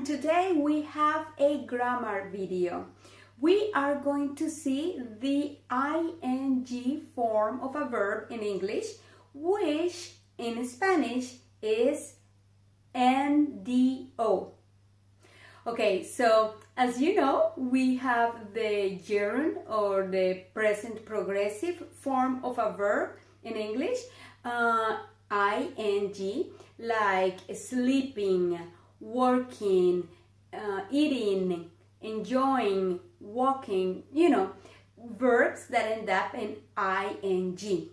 everyone! Today we have a grammar video. We are going to see the ing form of a verb in English, which in Spanish is NDO. Okay, so as you know, we have the gerund or the present progressive form of a verb in English, ing, like sleeping, working, eating, enjoying, walking, verbs that end up in ing.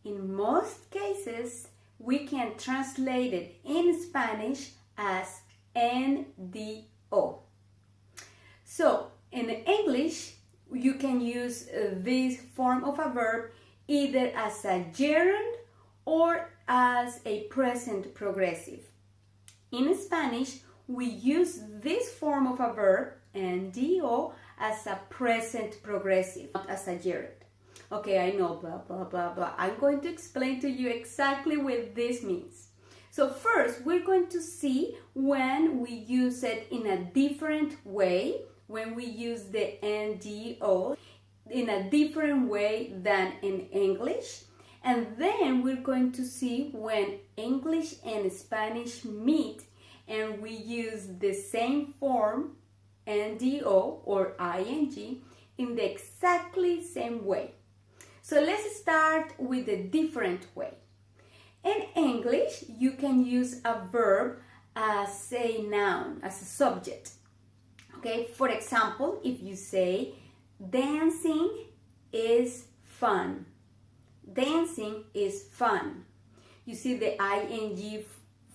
In most cases, we can translate it in Spanish as NDO. So, in English, you can use this form of a verb either as a gerund or as a present progressive. In Spanish, we use this form of a verb, NDO, as a present progressive, not as a gerund. Okay, I know, blah, blah, blah, blah. I'm going to explain to you exactly what this means. So first, we're going to see when we use it in a different way, when we use the NDO in a different way than in English. And then we're going to see when English and Spanish meet and we use the same form, NDO or ing, in the exactly same way. So let's start with a different way. In English, you can use a verb as a noun, as a subject. Okay, for example, if you say, dancing is fun. Dancing is fun. You see the ing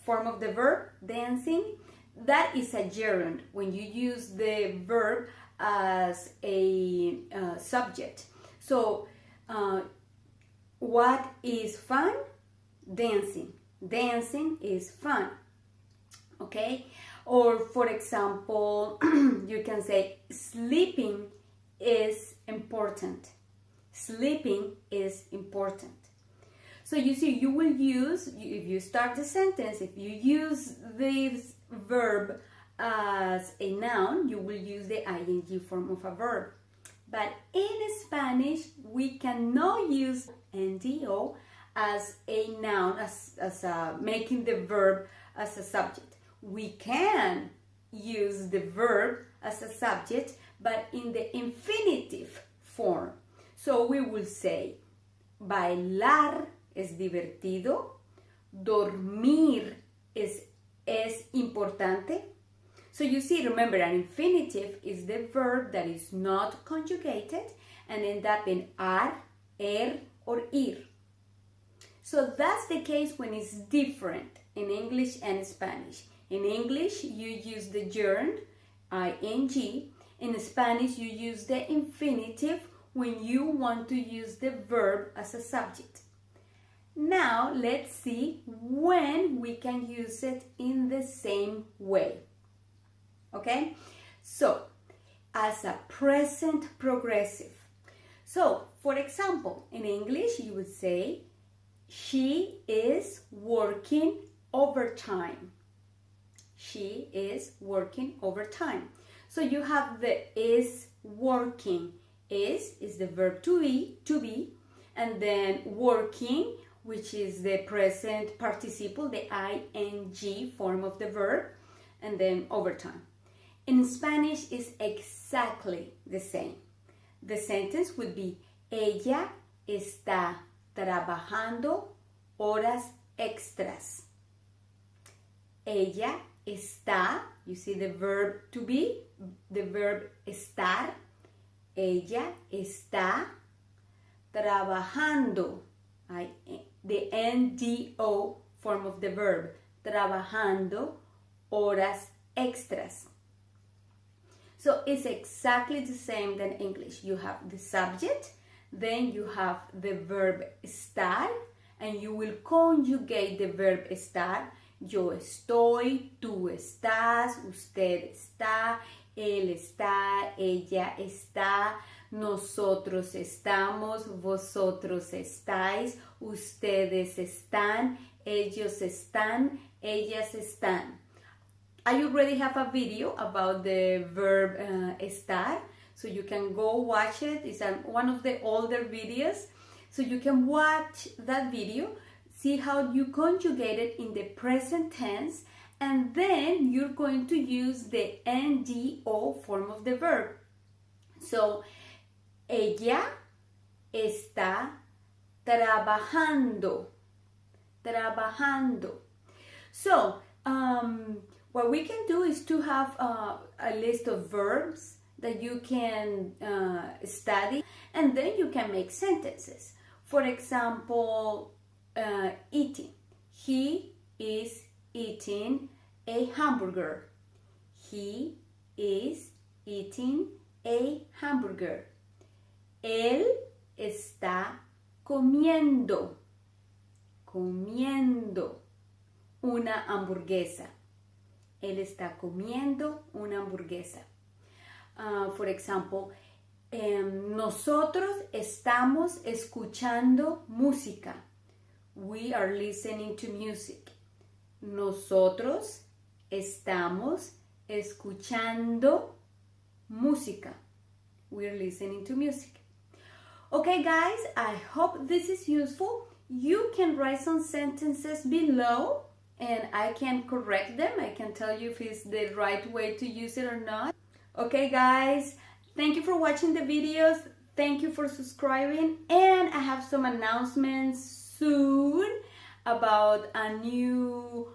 form of the verb, dancing? That is a gerund when you use the verb as a subject. So, what is fun? Dancing. Dancing is fun. Okay? Or, for example, you can say, sleeping is important. Sleeping is important. So you see, you will use, if you start the sentence, if you use this verb as a noun, you will use the ing form of a verb. But in Spanish, we cannot use NDO as a noun, making the verb as a subject. We can use the verb as a subject, but in the infinitive form. So we will say, bailar es divertido, dormir es importante. So you see, remember, an infinitive is the verb that is not conjugated and end up in ar, or ir. So that's the case when it's different in English and Spanish. In English, you use the gerund, ing. In Spanish, you use the infinitive when you want to use the verb as a subject. Now, let's see when we can use it in the same way. Okay? So, as a present progressive. So, for example, in English, you would say, she is working overtime. She is working overtime. So, you have the is working. Is the verb to be, and then working, which is the present participle, the ing form of the verb, and then overtime. In Spanish, it's exactly the same. The sentence would be, ella está trabajando horas extras. Ella está, you see the verb to be, the verb estar. Ella está trabajando, the NDO form of the verb, trabajando horas extras. So it's exactly the same than English. You have the subject, then you have the verb estar, and you will conjugate the verb estar. Yo estoy, tú estás, usted está, él está, ella está, nosotros estamos, vosotros estáis, ustedes están, ellos están, ellas están. I already have a video about the verb estar, so you can go watch it. It's one of the older videos, so you can watch that video, see how you conjugate it in the present tense, and then you're going to use the NDO form of the verb. So, ella está trabajando. Trabajando. So, what we can do is to have a list of verbs that you can study, and then you can make sentences. For example, eating. He is eating a hamburger. He is eating a hamburger. Él está comiendo una hamburguesa. Él está comiendo una hamburguesa. For example, nosotros estamos escuchando música. We are listening to music. Nosotros estamos escuchando música. We're listening to music. Okay, guys, I hope this is useful. You can write some sentences below and I can correct them. I can tell you if it's the right way to use it or not. Okay, guys, thank you for watching the videos. Thank you for subscribing. And I have some announcements soon about a new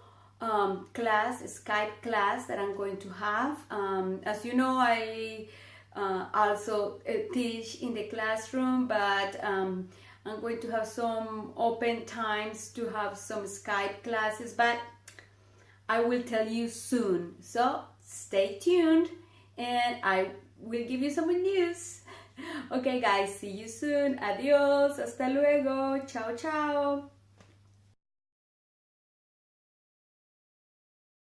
class, a Skype class that I'm going to have. As you know, I also teach in the classroom, but I'm going to have some open times to have some Skype classes, but I will tell you soon. So stay tuned and I will give you some news. Okay, guys, see you soon. Adios, hasta luego, ciao, ciao.